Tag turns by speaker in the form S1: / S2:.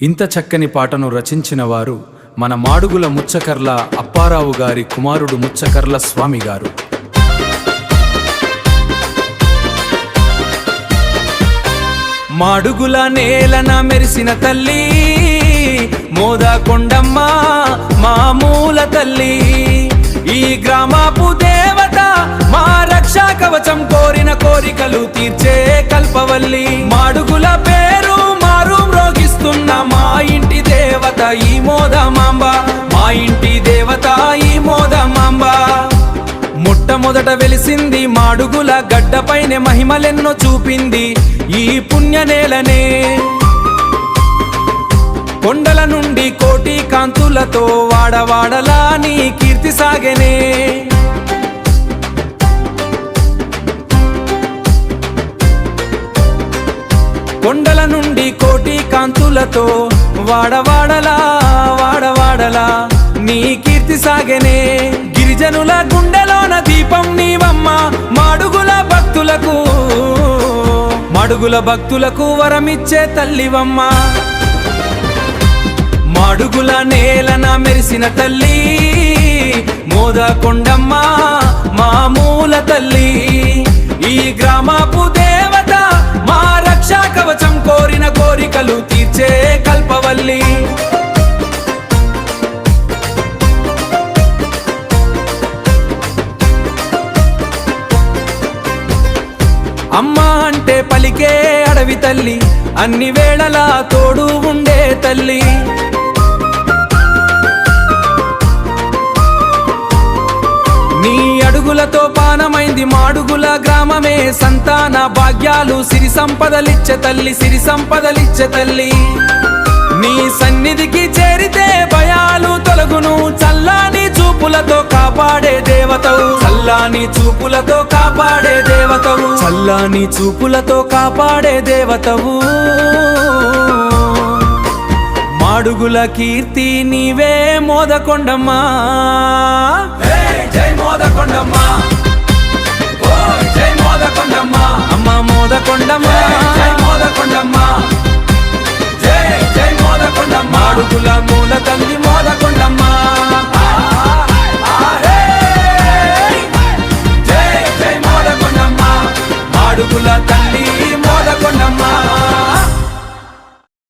S1: ఇంత చక్కని పాటను రచించిన వారు మన మాడుగుల ముచ్చకర్ల అప్పారావు గారి కుమారుడు ముచ్చకర్ల స్వామి గారు. మాడుగుల నేలన మెరిసిన తల్లి మోదకొండమ్మ మామూల తల్లి, ఈ గ్రామపు దేవత మా రక్షా కవచం, కోరిన కోరికలు తీర్చే కల్పవల్లి. మాడుగుల పేరు మారు మ్రోగిస్తున్న మా ఇంటి దేవత ఈ మోదమాంబ, మా ఇంటి దేవత ఈ మోదమాంబ. మొట్టమొదట వెలిసింది మాడుగుల గడ్డపైనే, మహిమలెన్నో చూపింది ఈ పుణ్యనేలనే. కొండల నుండి కోటి కాంతులతో వాడవాడలా నీ కీర్తి సాగెనే. కొండల నుండి కోటి కాంతులతో వాడవాడలా వాడవాడలా నీ కీర్తి సాగెనే. గిరిజనుల గుండెలోన దీపం నీవమ్మ, మాడుగుల భక్తులకు వరమిచ్చే తల్లివమ్మ. మాడుగుల నేలన మెరిసిన తల్లి మోదకొండమ్మ మామూల తల్లి, ఈ గ్రామపు దేవత మా రక్షా కవచం, కోరిన కోరికలు తీర్చే కల్పవల్లి. అమ్మ అంటే పలికే అడవి తల్లి, అన్ని వేళలా తోడు ఉండే తల్లి. నీ అడుగులతో పానమైంది మాడుగుల గ్రామమే, సంతాన భాగ్యాలు సిరి సంపదలిచ్చే తల్లి, సిరి సంపదలిచ్చే తల్లి. నీ సన్నిధికి చేరితే భయాలు తొలగును, చల్లాని చూపులతో కాపాడే దేవతవు, చల్లాని చూపులతో కాపాడే దేవతవు, చల్లాని చూపులతో కాపాడే దేవతవు. మాడుగుల కీర్తి నీవే మోదకొండమ్మ, జై మోదకొండమ్మ, జై మోదకొండమ్మ, అమ్మ మోదకొండమ్మ, జై మోదకొండమ్మ.